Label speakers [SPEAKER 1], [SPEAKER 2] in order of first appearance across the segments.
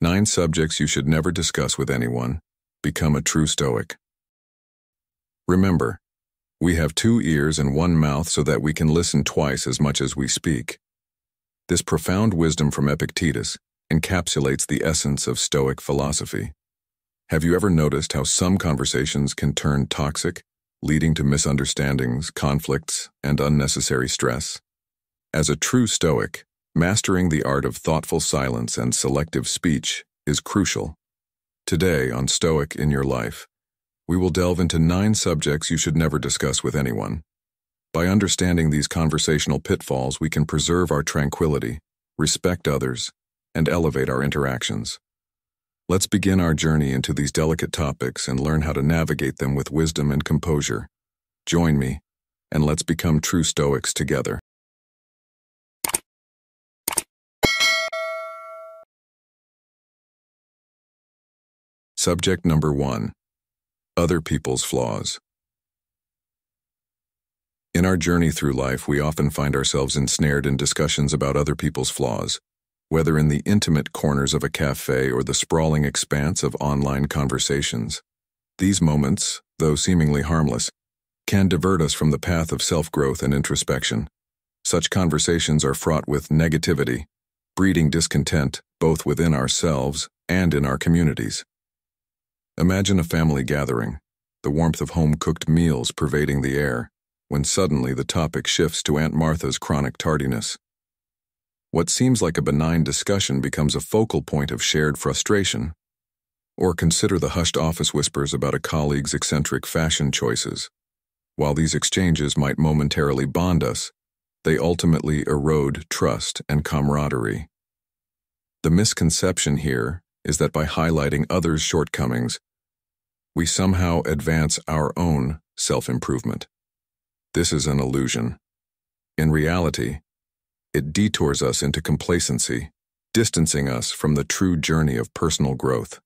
[SPEAKER 1] 9 subjects you should never discuss with anyone. Become a true Stoic. Remember, we have 2 ears and 1 mouth so that we can listen twice as much as we speak. This profound wisdom from Epictetus encapsulates the essence of Stoic philosophy. Have you ever noticed how some conversations can turn toxic, leading to misunderstandings, conflicts, and unnecessary stress? As a true Stoic, mastering the art of thoughtful silence and selective speech is crucial. Today on Stoic In Your Life, we will delve into 9 subjects you should never discuss with anyone. By understanding these conversational pitfalls, we can preserve our tranquility, respect others, and elevate our interactions. Let's begin our journey into these delicate topics and learn how to navigate them with wisdom and composure. Join me, and let's become true Stoics together. Subject number 1. Other people's flaws. In our journey through life, we often find ourselves ensnared in discussions about other people's flaws, whether in the intimate corners of a cafe or the sprawling expanse of online conversations. These moments, though seemingly harmless, can divert us from the path of self-growth and introspection. Such conversations are fraught with negativity, breeding discontent both within ourselves and in our communities. Imagine a family gathering, the warmth of home-cooked meals pervading the air, when suddenly the topic shifts to Aunt Martha's chronic tardiness. What seems like a benign discussion becomes a focal point of shared frustration. Or consider the hushed office whispers about a colleague's eccentric fashion choices. While these exchanges might momentarily bond us, they ultimately erode trust and camaraderie. The misconception here is that by highlighting others' shortcomings, we somehow advance our own self-improvement. This is an illusion. In reality, it detours us into complacency, distancing us from the true journey of personal growth.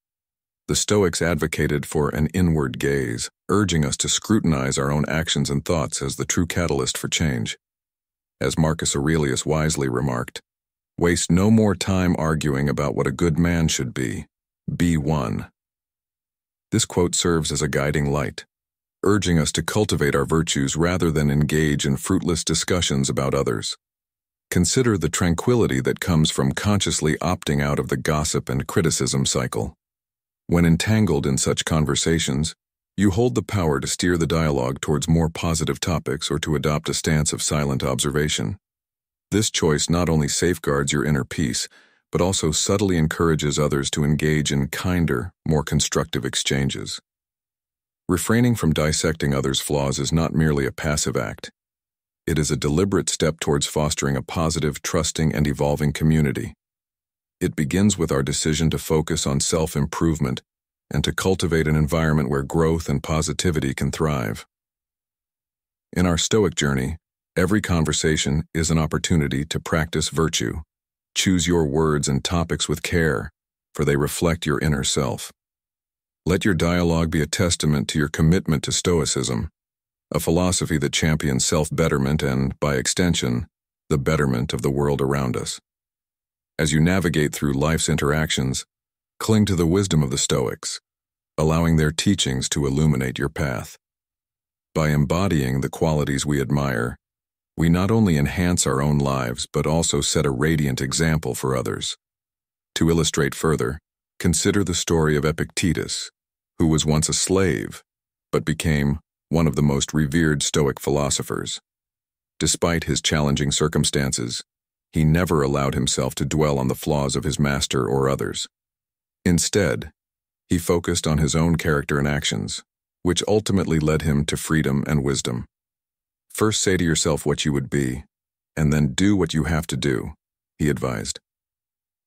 [SPEAKER 1] The Stoics advocated for an inward gaze, urging us to scrutinize our own actions and thoughts as the true catalyst for change. As Marcus Aurelius wisely remarked, "Waste no more time arguing about what a good man should be one." This quote serves as a guiding light, urging us to cultivate our virtues rather than engage in fruitless discussions about others. Consider the tranquility that comes from consciously opting out of the gossip and criticism cycle. When entangled in such conversations, you hold the power to steer the dialogue towards more positive topics or to adopt a stance of silent observation. This choice not only safeguards your inner peace, but also subtly encourages others to engage in kinder, more constructive exchanges. Refraining from dissecting others' flaws is not merely a passive act. It is a deliberate step towards fostering a positive, trusting, and evolving community. It begins with our decision to focus on self-improvement and to cultivate an environment where growth and positivity can thrive. In our Stoic journey, every conversation is an opportunity to practice virtue. Choose your words and topics with care, for they reflect your inner self. Let your dialogue be a testament to your commitment to Stoicism, a philosophy that champions self-betterment and, by extension, the betterment of the world around us. As you navigate through life's interactions, cling to the wisdom of the Stoics, allowing their teachings to illuminate your path. By embodying the qualities we admire, we not only enhance our own lives but also set a radiant example for others. To illustrate further, consider the story of Epictetus, who was once a slave, but became one of the most revered Stoic philosophers. Despite his challenging circumstances, he never allowed himself to dwell on the flaws of his master or others. Instead, he focused on his own character and actions, which ultimately led him to freedom and wisdom. First say to yourself what you would be, and then do what you have to do, he advised.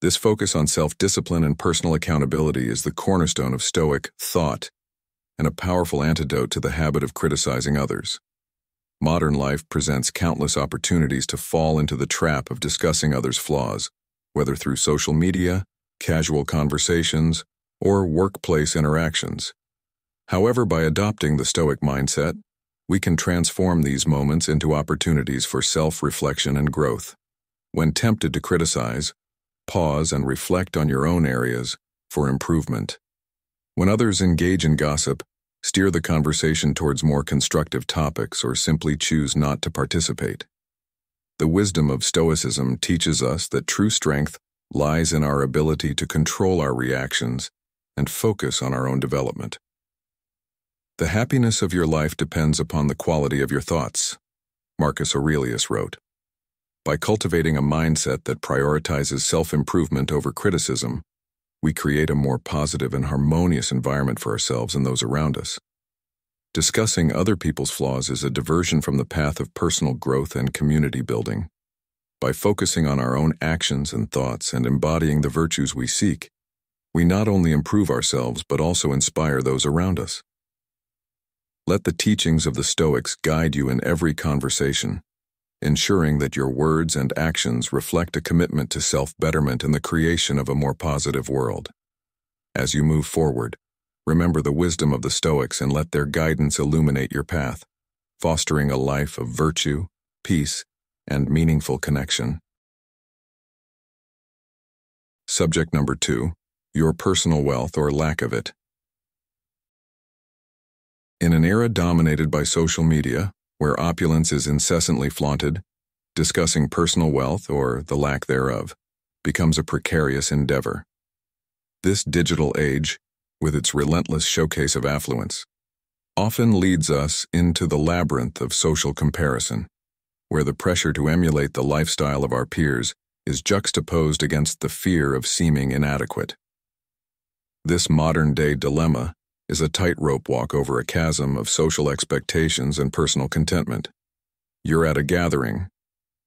[SPEAKER 1] This focus on self-discipline and personal accountability is the cornerstone of Stoic thought and a powerful antidote to the habit of criticizing others. Modern life presents countless opportunities to fall into the trap of discussing others' flaws, whether through social media, casual conversations, or workplace interactions. However, by adopting the Stoic mindset, we can transform these moments into opportunities for self-reflection and growth. When tempted to criticize, pause and reflect on your own areas for improvement. When others engage in gossip, steer the conversation towards more constructive topics or simply choose not to participate. The wisdom of Stoicism teaches us that true strength lies in our ability to control our reactions and focus on our own development. The happiness of your life depends upon the quality of your thoughts, Marcus Aurelius wrote. By cultivating a mindset that prioritizes self-improvement over criticism, we create a more positive and harmonious environment for ourselves and those around us. Discussing other people's flaws is a diversion from the path of personal growth and community building. By focusing on our own actions and thoughts and embodying the virtues we seek, we not only improve ourselves but also inspire those around us. Let the teachings of the Stoics guide you in every conversation, ensuring that your words and actions reflect a commitment to self-betterment and the creation of a more positive world. As you move forward, remember the wisdom of the Stoics and let their guidance illuminate your path, fostering a life of virtue, peace, and meaningful connection. Subject number 2, your personal wealth or lack of it. In an era dominated by social media, where opulence is incessantly flaunted, discussing personal wealth, or the lack thereof, becomes a precarious endeavor. This digital age, with its relentless showcase of affluence, often leads us into the labyrinth of social comparison, where the pressure to emulate the lifestyle of our peers is juxtaposed against the fear of seeming inadequate. This modern-day dilemma is a tightrope walk over a chasm of social expectations and personal contentment. You're at a gathering,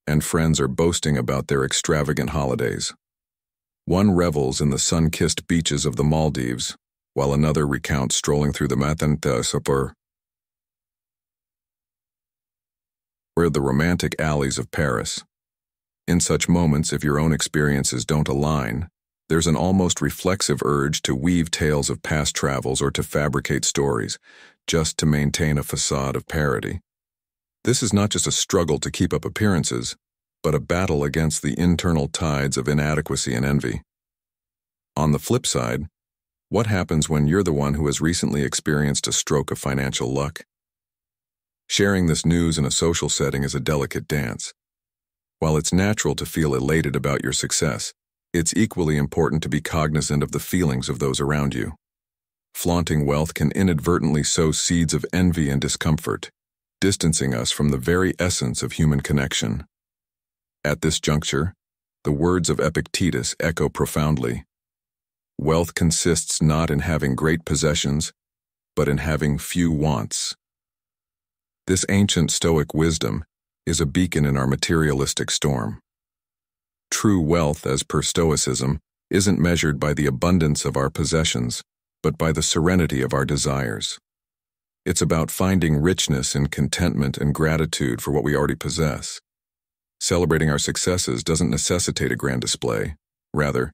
[SPEAKER 1] and friends are boasting about their extravagant holidays. One revels in the sun-kissed beaches of the Maldives, while another recounts strolling through the Matin-Sapur, or the romantic alleys of Paris. In such moments, if your own experiences don't align, there's an almost reflexive urge to weave tales of past travels or to fabricate stories, just to maintain a facade of parody. This is not just a struggle to keep up appearances, but a battle against the internal tides of inadequacy and envy. On the flip side, what happens when you're the one who has recently experienced a stroke of financial luck? Sharing this news in a social setting is a delicate dance. While it's natural to feel elated about your success, it's equally important to be cognizant of the feelings of those around you. Flaunting wealth can inadvertently sow seeds of envy and discomfort, distancing us from the very essence of human connection. At this juncture, the words of Epictetus echo profoundly. Wealth consists not in having great possessions, but in having few wants. This ancient Stoic wisdom is a beacon in our materialistic storm. True wealth, as per Stoicism, isn't measured by the abundance of our possessions, but by the serenity of our desires. It's about finding richness in contentment and gratitude for what we already possess. Celebrating our successes doesn't necessitate a grand display. Rather,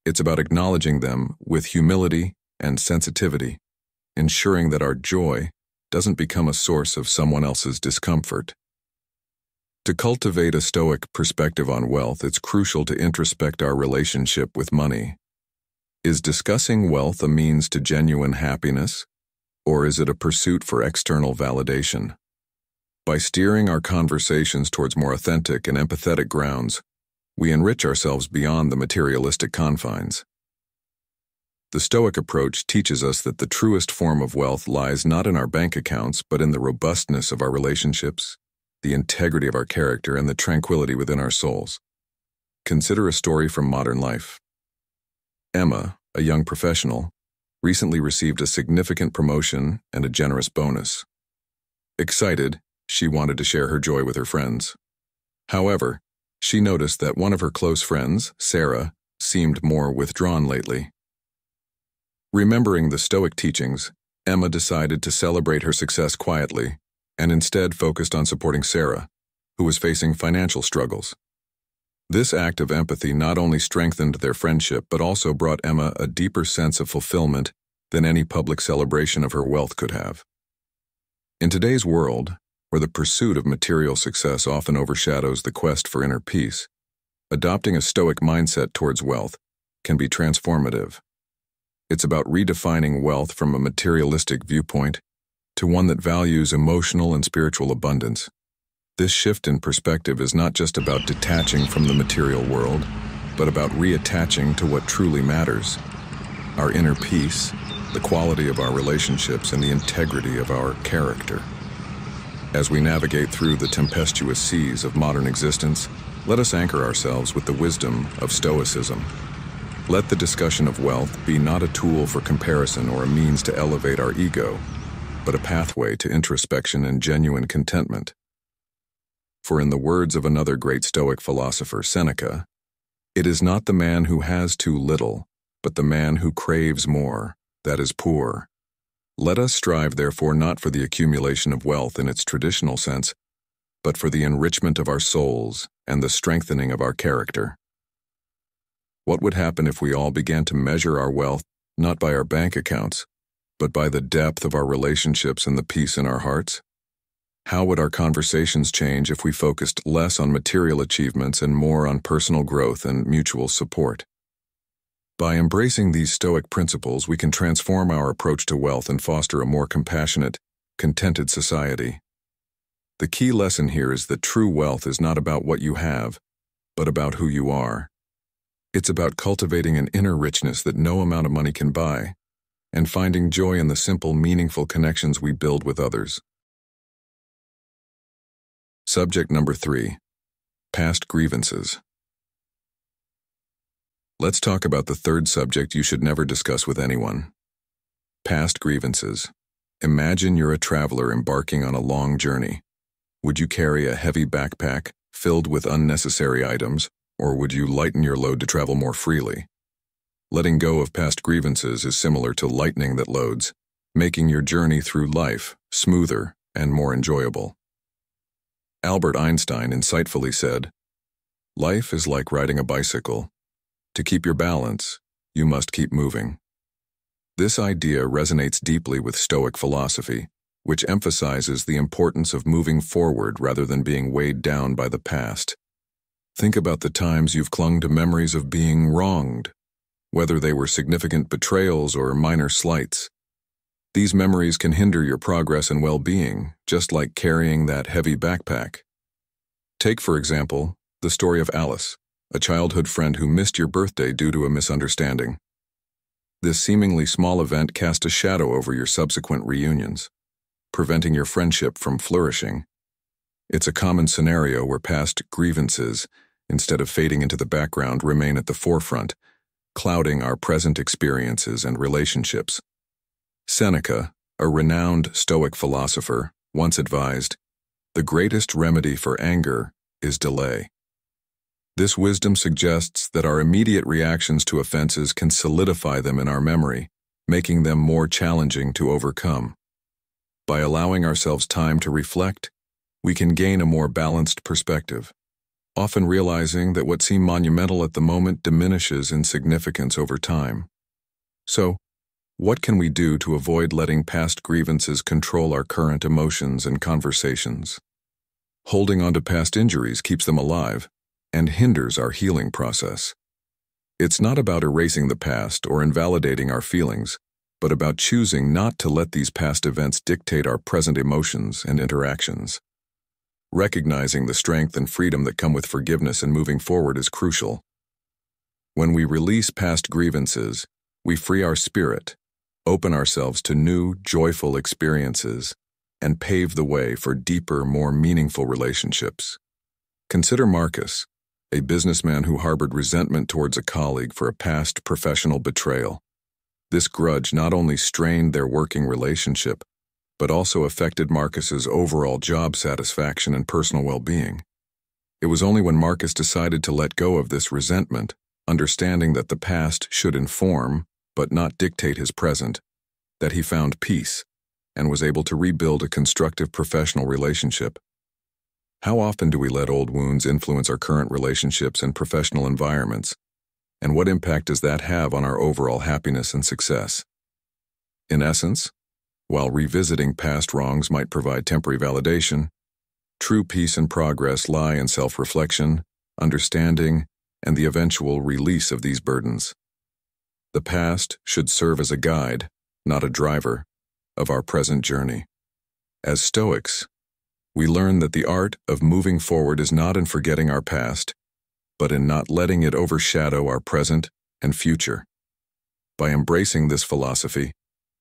[SPEAKER 1] it's about acknowledging them with humility and sensitivity, ensuring that our joy doesn't become a source of someone else's discomfort. To cultivate a Stoic perspective on wealth, it's crucial to introspect our relationship with money. Is discussing wealth a means to genuine happiness, or is it a pursuit for external validation? By steering our conversations towards more authentic and empathetic grounds, we enrich ourselves beyond the materialistic confines. The Stoic approach teaches us that the truest form of wealth lies not in our bank accounts, but in the robustness of our relationships, the integrity of our character, and the tranquility within our souls. Consider a story from modern life. Emma, a young professional, recently received a significant promotion and a generous bonus. Excited, she wanted to share her joy with her friends. However, she noticed that one of her close friends, Sarah, seemed more withdrawn lately. Remembering the Stoic teachings, Emma decided to celebrate her success quietly, and instead focused on supporting Sarah, who was facing financial struggles. This act of empathy not only strengthened their friendship but also brought Emma a deeper sense of fulfillment than any public celebration of her wealth could have. In today's world, where the pursuit of material success often overshadows the quest for inner peace, Adopting a Stoic mindset towards wealth can be transformative. It's about redefining wealth from a materialistic viewpoint to one that values emotional and spiritual abundance. This shift in perspective is not just about detaching from the material world, but about reattaching to what truly matters: our inner peace, the quality of our relationships, and the integrity of our character. As we navigate through the tempestuous seas of modern existence, let us anchor ourselves with the wisdom of Stoicism. Let the discussion of wealth be not a tool for comparison or a means to elevate our ego, but a pathway to introspection and genuine contentment. For in the words of another great Stoic philosopher, Seneca, "It is not the man who has too little, but the man who craves more, that is poor." Let us strive, therefore, not for the accumulation of wealth in its traditional sense, but for the enrichment of our souls and the strengthening of our character. What would happen if we all began to measure our wealth not by our bank accounts, but by the depth of our relationships and the peace in our hearts? How would our conversations change if we focused less on material achievements and more on personal growth and mutual support? By embracing these Stoic principles, we can transform our approach to wealth and foster a more compassionate, contented society. The key lesson here is that true wealth is not about what you have, but about who you are. It's about cultivating an inner richness that no amount of money can buy, and finding joy in the simple, meaningful connections we build with others. Subject number 3. Past grievances. Let's talk about the third subject you should never discuss with anyone: past grievances. Imagine you're a traveler embarking on a long journey. Would you carry a heavy backpack filled with unnecessary items, or would you lighten your load to travel more freely? Letting go of past grievances is similar to lightening that loads, making your journey through life smoother and more enjoyable. Albert Einstein insightfully said, "Life is like riding a bicycle. To keep your balance, you must keep moving." This idea resonates deeply with Stoic philosophy, which emphasizes the importance of moving forward rather than being weighed down by the past. Think about the times you've clung to memories of being wronged, whether they were significant betrayals or minor slights. These memories can hinder your progress and well-being, just like carrying that heavy backpack. Take, for example, the story of Alice, a childhood friend who missed your birthday due to a misunderstanding. This seemingly small event cast a shadow over your subsequent reunions, preventing your friendship from flourishing. It's a common scenario where past grievances, instead of fading into the background, remain at the forefront, clouding our present experiences and relationships. Seneca, a renowned Stoic philosopher, once advised, "The greatest remedy for anger is delay." This wisdom suggests that our immediate reactions to offenses can solidify them in our memory, making them more challenging to overcome. By allowing ourselves time to reflect, we can gain a more balanced perspective, often realizing that what seemed monumental at the moment diminishes in significance over time. So, what can we do to avoid letting past grievances control our current emotions and conversations? Holding on to past injuries keeps them alive and hinders our healing process. It's not about erasing the past or invalidating our feelings, but about choosing not to let these past events dictate our present emotions and interactions. Recognizing the strength and freedom that come with forgiveness and moving forward is crucial. When we release past grievances, we free our spirit, open ourselves to new, joyful experiences, and pave the way for deeper, more meaningful relationships. Consider Marcus, a businessman who harbored resentment towards a colleague for a past professional betrayal. This grudge not only strained their working relationship, but also affected Marcus's overall job satisfaction and personal well-being. It was only when Marcus decided to let go of this resentment, understanding that the past should inform, but not dictate his present, that he found peace and was able to rebuild a constructive professional relationship. How often do we let old wounds influence our current relationships and professional environments? And what impact does that have on our overall happiness and success? In essence, while revisiting past wrongs might provide temporary validation, true peace and progress lie in self-reflection, understanding, and the eventual release of these burdens. The past should serve as a guide, not a driver, of our present journey. As Stoics, we learn that the art of moving forward is not in forgetting our past, but in not letting it overshadow our present and future. By embracing this philosophy,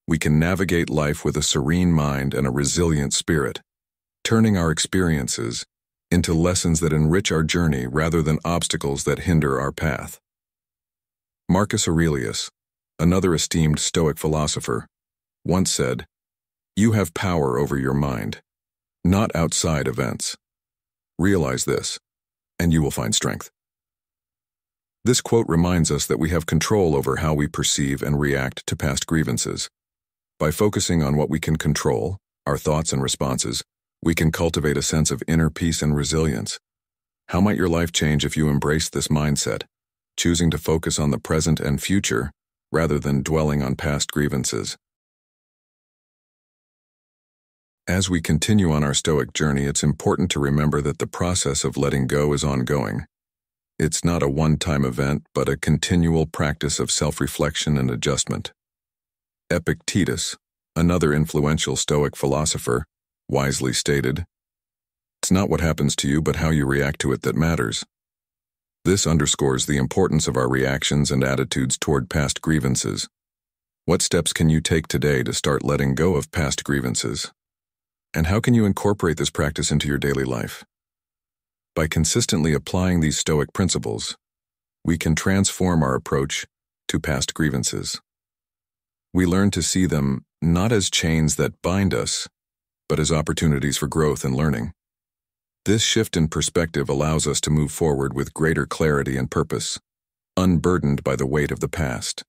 [SPEAKER 1] we can navigate life with a serene mind and a resilient spirit, turning our experiences into lessons that enrich our journey rather than obstacles that hinder our path. Marcus Aurelius, another esteemed Stoic philosopher, once said, "You have power over your mind, not outside events. Realize this, and you will find strength." This quote reminds us that we have control over how we perceive and react to past grievances. By focusing on what we can control, our thoughts and responses, we can cultivate a sense of inner peace and resilience. How might your life change if you embraced this mindset, choosing to focus on the present and future rather than dwelling on past grievances? As we continue on our Stoic journey, it's important to remember that the process of letting go is ongoing. It's not a one-time event, but a continual practice of self-reflection and adjustment. Epictetus, another influential Stoic philosopher, wisely stated, "It's not what happens to you, but how you react to it that matters." This underscores the importance of our reactions and attitudes toward past grievances. What steps can you take today to start letting go of past grievances? And how can you incorporate this practice into your daily life? By consistently applying these Stoic principles, we can transform our approach to past grievances. We learn to see them not as chains that bind us, but as opportunities for growth and learning. This shift in perspective allows us to move forward with greater clarity and purpose, unburdened by the weight of the past.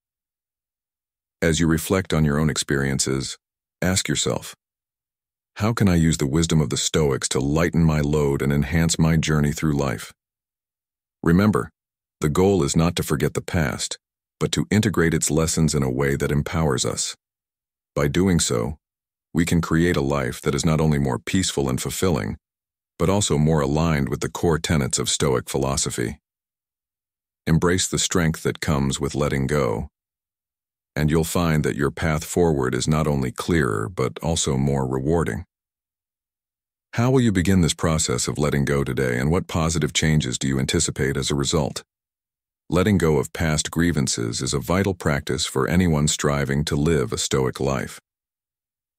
[SPEAKER 1] As you reflect on your own experiences, ask yourself, how can I use the wisdom of the Stoics to lighten my load and enhance my journey through life? Remember, the goal is not to forget the past, but to integrate its lessons in a way that empowers us. By doing so, we can create a life that is not only more peaceful and fulfilling, but also more aligned with the core tenets of Stoic philosophy. Embrace the strength that comes with letting go, and you'll find that your path forward is not only clearer, but also more rewarding. How will you begin this process of letting go today, and what positive changes do you anticipate as a result? Letting go of past grievances is a vital practice for anyone striving to live a Stoic life.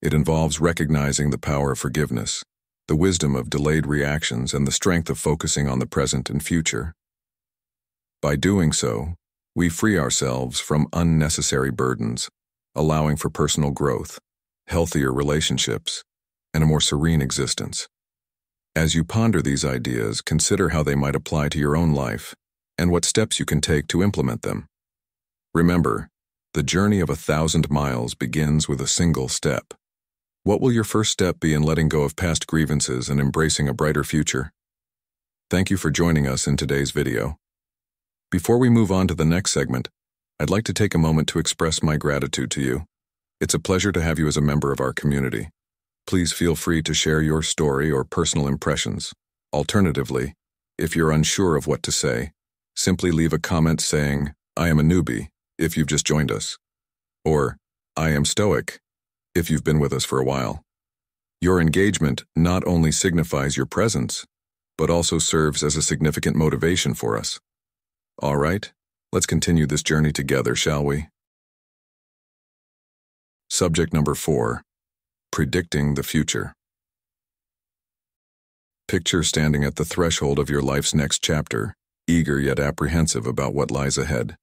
[SPEAKER 1] It involves recognizing the power of forgiveness, the wisdom of delayed reactions, and the strength of focusing on the present and future. By doing so, we free ourselves from unnecessary burdens, allowing for personal growth, healthier relationships, and a more serene existence. As you ponder these ideas, consider how they might apply to your own life and what steps you can take to implement them. Remember, the journey of 1,000 miles begins with a single step. What will your first step be in letting go of past grievances and embracing a brighter future? Thank you for joining us in today's video. Before we move on to the next segment, I'd like to take a moment to express my gratitude to you. It's a pleasure to have you as a member of our community. Please feel free to share your story or personal impressions. Alternatively, if you're unsure of what to say, simply leave a comment saying, "I am a newbie," if you've just joined us, or "I am Stoic," if you've been with us for a while. Your engagement not only signifies your presence, but also serves as a significant motivation for us. All right, let's continue this journey together, shall we? Subject number 4, predicting the future. Picture standing at the threshold of your life's next chapter, eager yet apprehensive about what lies ahead.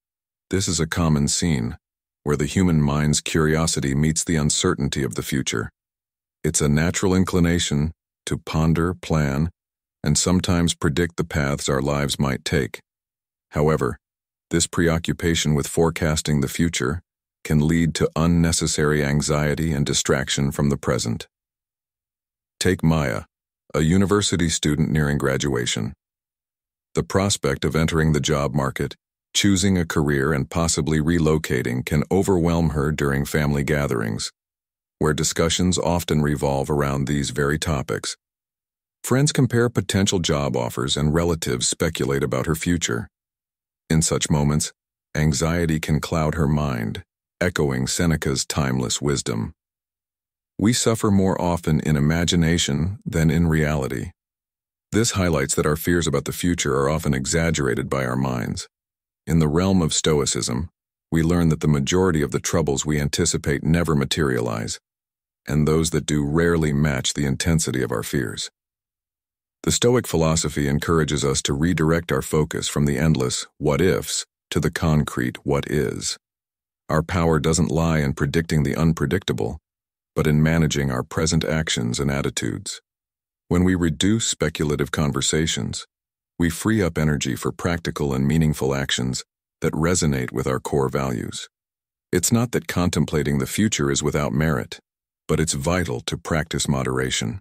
[SPEAKER 1] This is a common scene, where the human mind's curiosity meets the uncertainty of the future. It's a natural inclination to ponder, plan, and sometimes predict the paths our lives might take. However, this preoccupation with forecasting the future can lead to unnecessary anxiety and distraction from the present. Take Maya, a university student nearing graduation. The prospect of entering the job market, choosing a career, and possibly relocating can overwhelm her during family gatherings, where discussions often revolve around these very topics. Friends compare potential job offers and relatives speculate about her future. In such moments, anxiety can cloud her mind, echoing Seneca's timeless wisdom. We suffer more often in imagination than in reality. This highlights that our fears about the future are often exaggerated by our minds. In the realm of Stoicism, we learn that the majority of the troubles we anticipate never materialize, and those that do rarely match the intensity of our fears. The Stoic philosophy encourages us to redirect our focus from the endless what-ifs to the concrete what is. Our power doesn't lie in predicting the unpredictable, but in managing our present actions and attitudes. When we reduce speculative conversations, we free up energy for practical and meaningful actions that resonate with our core values. It's not that contemplating the future is without merit, but it's vital to practice moderation.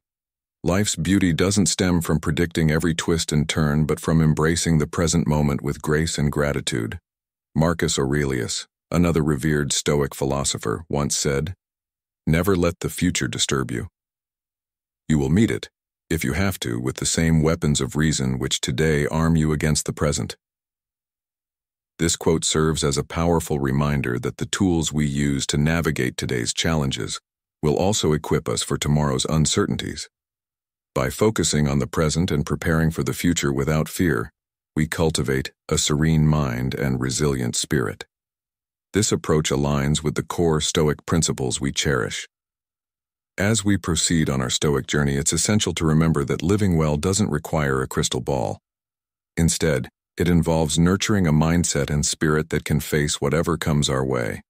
[SPEAKER 1] Life's beauty doesn't stem from predicting every twist and turn, but from embracing the present moment with grace and gratitude. Marcus Aurelius, another revered Stoic philosopher, once said, "Never let the future disturb you. You will meet it, if you have to, with the same weapons of reason which today arm you against the present." This quote serves as a powerful reminder that the tools we use to navigate today's challenges will also equip us for tomorrow's uncertainties. By focusing on the present and preparing for the future without fear, we cultivate a serene mind and resilient spirit. This approach aligns with the core Stoic principles we cherish. As we proceed on our Stoic journey, it's essential to remember that living well doesn't require a crystal ball. Instead, it involves nurturing a mindset and spirit that can face whatever comes our way.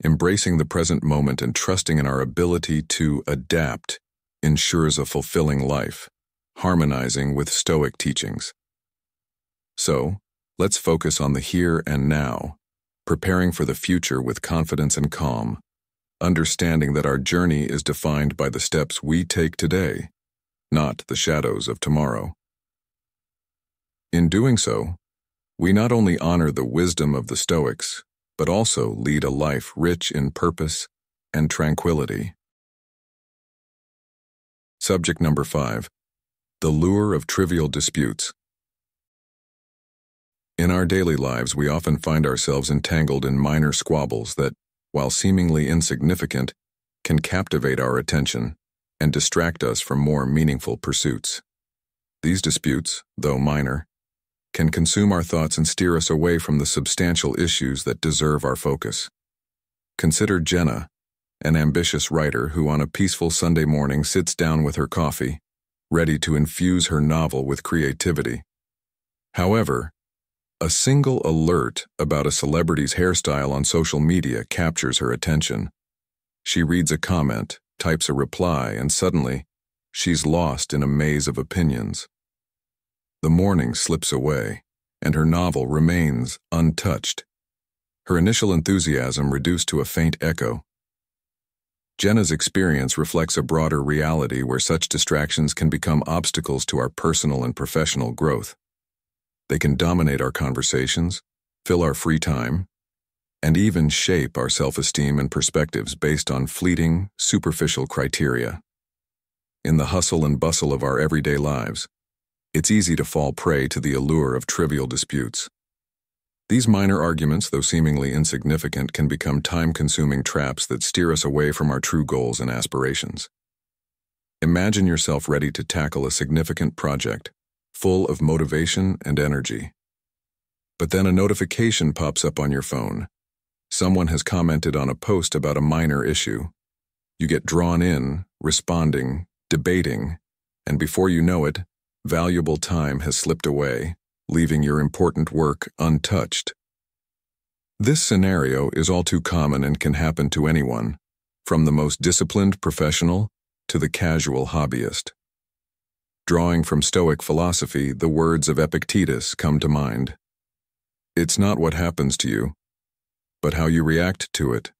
[SPEAKER 1] Embracing the present moment and trusting in our ability to adapt ensures a fulfilling life, harmonizing with Stoic teachings. So, let's focus on the here and now, preparing for the future with confidence and calm, understanding that our journey is defined by the steps we take today, not the shadows of tomorrow. In doing so, we not only honor the wisdom of the Stoics, but also lead a life rich in purpose and tranquility. Subject number 5. The lure of trivial disputes. In our daily lives, we often find ourselves entangled in minor squabbles that, while seemingly insignificant, can captivate our attention and distract us from more meaningful pursuits. These disputes, though minor, can consume our thoughts and steer us away from the substantial issues that deserve our focus. Consider Jenna, an ambitious writer who on a peaceful Sunday morning sits down with her coffee, ready to infuse her novel with creativity. However, a single alert about a celebrity's hairstyle on social media captures her attention. She reads a comment, types a reply, and suddenly, she's lost in a maze of opinions. The morning slips away, and her novel remains untouched. Her initial enthusiasm reduced to a faint echo. Jenna's experience reflects a broader reality where such distractions can become obstacles to our personal and professional growth. They can dominate our conversations, fill our free time, and even shape our self-esteem and perspectives based on fleeting, superficial criteria. In the hustle and bustle of our everyday lives, it's easy to fall prey to the allure of trivial disputes. These minor arguments, though seemingly insignificant, can become time-consuming traps that steer us away from our true goals and aspirations. Imagine yourself ready to tackle a significant project, full of motivation and energy. But then a notification pops up on your phone. Someone has commented on a post about a minor issue. You get drawn in, responding, debating, and before you know it, valuable time has slipped away, leaving your important work untouched. This scenario is all too common and can happen to anyone, from the most disciplined professional to the casual hobbyist. Drawing from Stoic philosophy, the words of Epictetus come to mind. It's not what happens to you, but how you react to it,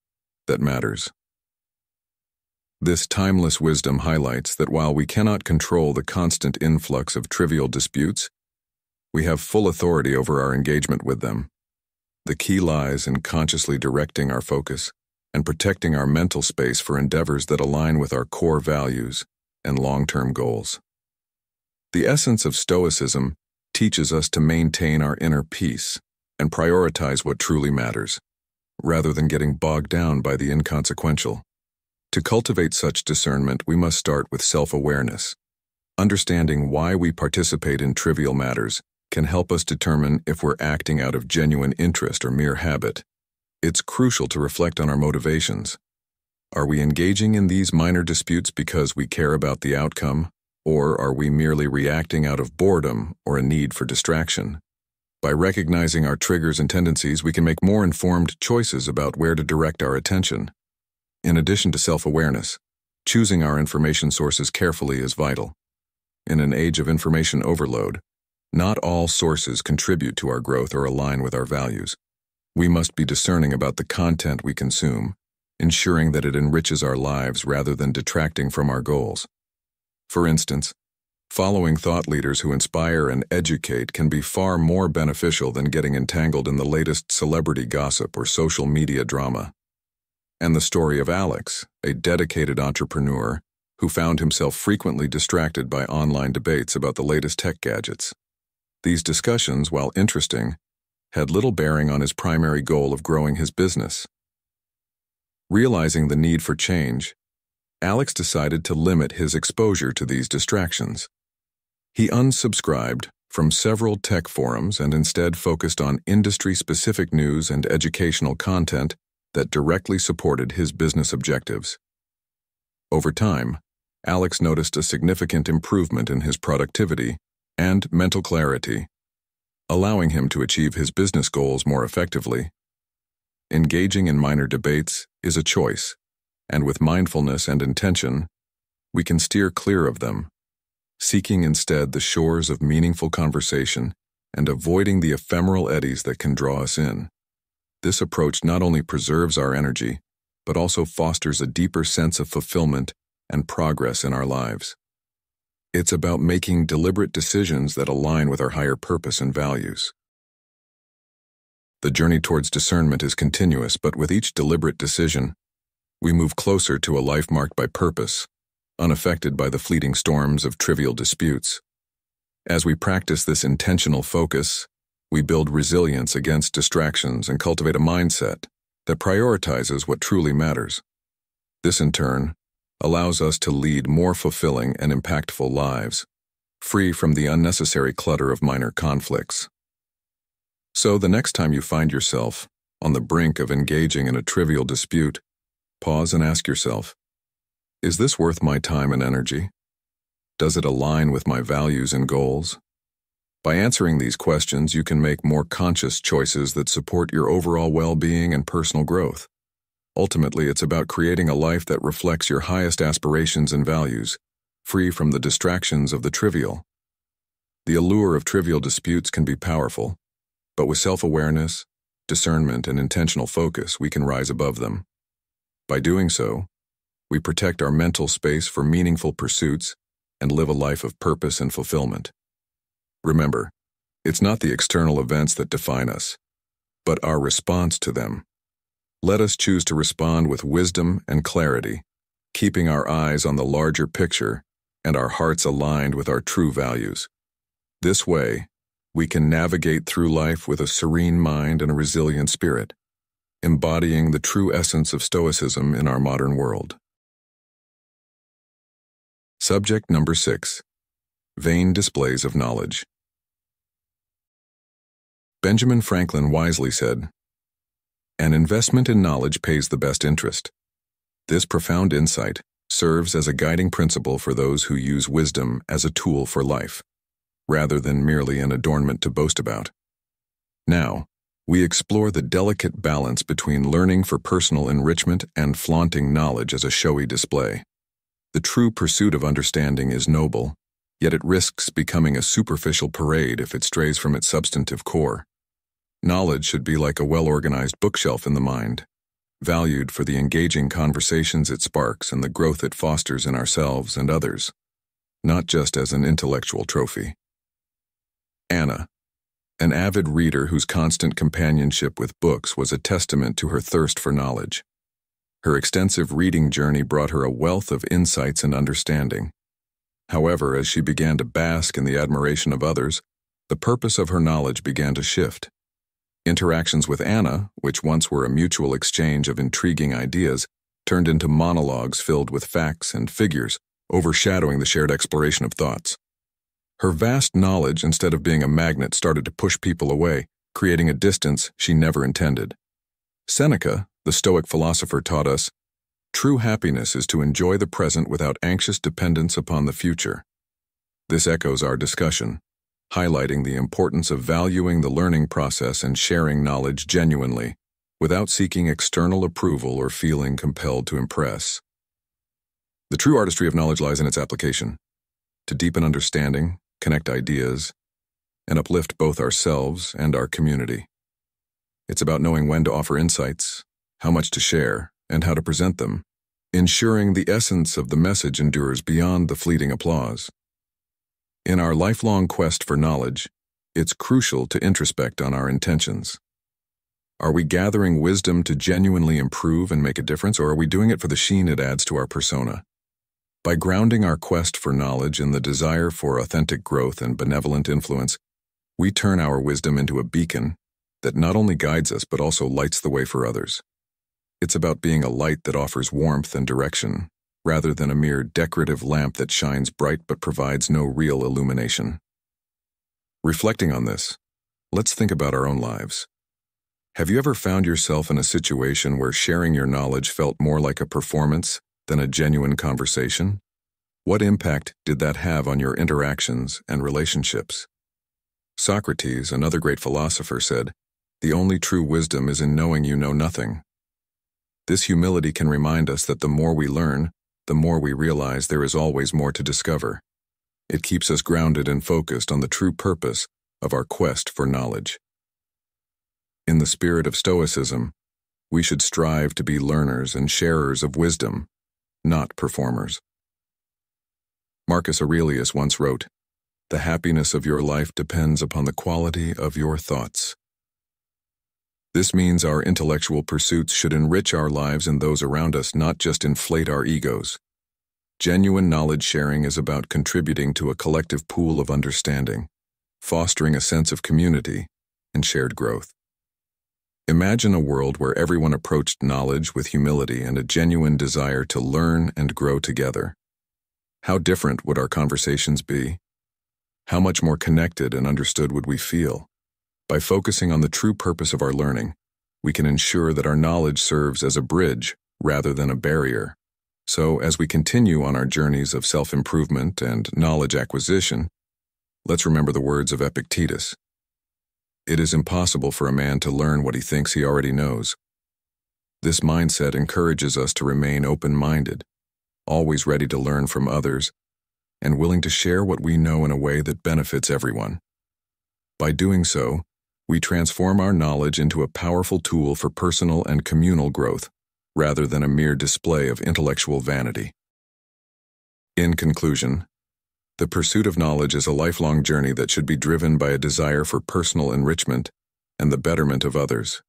[SPEAKER 1] that matters. This timeless wisdom highlights that while we cannot control the constant influx of trivial disputes, we have full authority over our engagement with them. The key lies in consciously directing our focus and protecting our mental space for endeavors that align with our core values and long-term goals. The essence of Stoicism teaches us to maintain our inner peace, and prioritize what truly matters, rather than getting bogged down by the inconsequential. To cultivate such discernment, we must start with self-awareness. Understanding why we participate in trivial matters can help us determine if we're acting out of genuine interest or mere habit. It's crucial to reflect on our motivations. Are we engaging in these minor disputes because we care about the outcome, or are we merely reacting out of boredom or a need for distraction? By recognizing our triggers and tendencies, we can make more informed choices about where to direct our attention. In addition to self-awareness, choosing our information sources carefully is vital. In an age of information overload, not all sources contribute to our growth or align with our values. We must be discerning about the content we consume, ensuring that it enriches our lives rather than detracting from our goals. For instance, following thought leaders who inspire and educate can be far more beneficial than getting entangled in the latest celebrity gossip or social media drama. And the story of Alex, a dedicated entrepreneur who found himself frequently distracted by online debates about the latest tech gadgets. These discussions, while interesting, had little bearing on his primary goal of growing his business. Realizing the need for change, Alex decided to limit his exposure to these distractions. He unsubscribed from several tech forums and instead focused on industry-specific news and educational content that directly supported his business objectives. Over time, Alex noticed a significant improvement in his productivity and mental clarity, allowing him to achieve his business goals more effectively. Engaging in minor debates is a choice, and with mindfulness and intention, we can steer clear of them, seeking instead the shores of meaningful conversation and avoiding the ephemeral eddies that can draw us in. This approach not only preserves our energy, but also fosters a deeper sense of fulfillment and progress in our lives. It's about making deliberate decisions that align with our higher purpose and values. The journey towards discernment is continuous, but with each deliberate decision, we move closer to a life marked by purpose, unaffected by the fleeting storms of trivial disputes. As we practice this intentional focus, we build resilience against distractions and cultivate a mindset that prioritizes what truly matters. This, in turn, allows us to lead more fulfilling and impactful lives, free from the unnecessary clutter of minor conflicts. So, the next time you find yourself on the brink of engaging in a trivial dispute, pause and ask yourself, is this worth my time and energy? Does it align with my values and goals? By answering these questions, you can make more conscious choices that support your overall well-being and personal growth. Ultimately, it's about creating a life that reflects your highest aspirations and values, free from the distractions of the trivial. The allure of trivial disputes can be powerful, but with self-awareness, discernment, and intentional focus, we can rise above them. By doing so, we protect our mental space for meaningful pursuits and live a life of purpose and fulfillment. Remember, it's not the external events that define us, but our response to them. Let us choose to respond with wisdom and clarity, keeping our eyes on the larger picture and our hearts aligned with our true values. This way, we can navigate through life with a serene mind and a resilient spirit, embodying the true essence of Stoicism in our modern world. Subject number 6. Vain displays of knowledge. Benjamin Franklin wisely said, "An investment in knowledge pays the best interest." This profound insight serves as a guiding principle for those who use wisdom as a tool for life, rather than merely an adornment to boast about. Now, we explore the delicate balance between learning for personal enrichment and flaunting knowledge as a showy display. The true pursuit of understanding is noble, yet it risks becoming a superficial parade if it strays from its substantive core. Knowledge should be like a well-organized bookshelf in the mind, valued for the engaging conversations it sparks and the growth it fosters in ourselves and others, not just as an intellectual trophy. Anna, an avid reader whose constant companionship with books was a testament to her thirst for knowledge. Her extensive reading journey brought her a wealth of insights and understanding. However, as she began to bask in the admiration of others, the purpose of her knowledge began to shift. Interactions with Anna, which once were a mutual exchange of intriguing ideas, turned into monologues filled with facts and figures, overshadowing the shared exploration of thoughts. Her vast knowledge, instead of being a magnet, started to push people away, creating a distance she never intended. Seneca, the Stoic philosopher, taught us, "True happiness is to enjoy the present without anxious dependence upon the future." This echoes our discussion, highlighting the importance of valuing the learning process and sharing knowledge genuinely, without seeking external approval or feeling compelled to impress. The true artistry of knowledge lies in its application, to deepen understanding, connect ideas, and uplift both ourselves and our community. It's about knowing when to offer insights, how much to share, and how to present them, ensuring the essence of the message endures beyond the fleeting applause. In our lifelong quest for knowledge, it's crucial to introspect on our intentions. Are we gathering wisdom to genuinely improve and make a difference, or are we doing it for the sheen it adds to our persona? By grounding our quest for knowledge in the desire for authentic growth and benevolent influence, we turn our wisdom into a beacon that not only guides us but also lights the way for others. It's about being a light that offers warmth and direction, rather than a mere decorative lamp that shines bright but provides no real illumination. Reflecting on this, let's think about our own lives. Have you ever found yourself in a situation where sharing your knowledge felt more like a performance than a genuine conversation? What impact did that have on your interactions and relationships? Socrates, another great philosopher, said, "The only true wisdom is in knowing you know nothing." This humility can remind us that the more we learn, the more we realize there is always more to discover. It keeps us grounded and focused on the true purpose of our quest for knowledge. In the spirit of Stoicism, we should strive to be learners and sharers of wisdom, not performers. Marcus Aurelius once wrote, "The happiness of your life depends upon the quality of your thoughts." This means our intellectual pursuits should enrich our lives and those around us, not just inflate our egos. Genuine knowledge sharing is about contributing to a collective pool of understanding, fostering a sense of community and shared growth. Imagine a world where everyone approached knowledge with humility and a genuine desire to learn and grow together. How different would our conversations be? How much more connected and understood would we feel? By focusing on the true purpose of our learning, we can ensure that our knowledge serves as a bridge rather than a barrier. So, as we continue on our journeys of self-improvement and knowledge acquisition, let's remember the words of Epictetus. "It is impossible for a man to learn what he thinks he already knows." This mindset encourages us to remain open-minded, always ready to learn from others, and willing to share what we know in a way that benefits everyone. By doing so, we transform our knowledge into a powerful tool for personal and communal growth, rather than a mere display of intellectual vanity. In conclusion, the pursuit of knowledge is a lifelong journey that should be driven by a desire for personal enrichment and the betterment of others.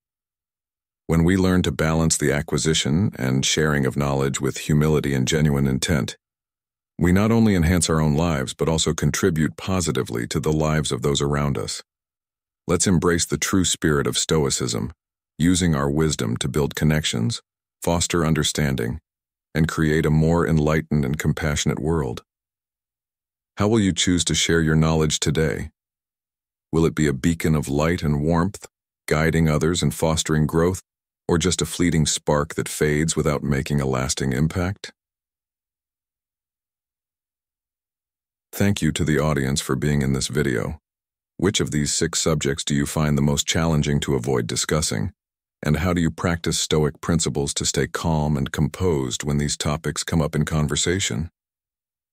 [SPEAKER 1] When we learn to balance the acquisition and sharing of knowledge with humility and genuine intent, we not only enhance our own lives but also contribute positively to the lives of those around us. Let's embrace the true spirit of Stoicism, using our wisdom to build connections, foster understanding, and create a more enlightened and compassionate world. How will you choose to share your knowledge today? Will it be a beacon of light and warmth, guiding others and fostering growth, or just a fleeting spark that fades without making a lasting impact? Thank you to the audience for being in this video. Which of these 6 subjects do you find the most challenging to avoid discussing? And how do you practice Stoic principles to stay calm and composed when these topics come up in conversation?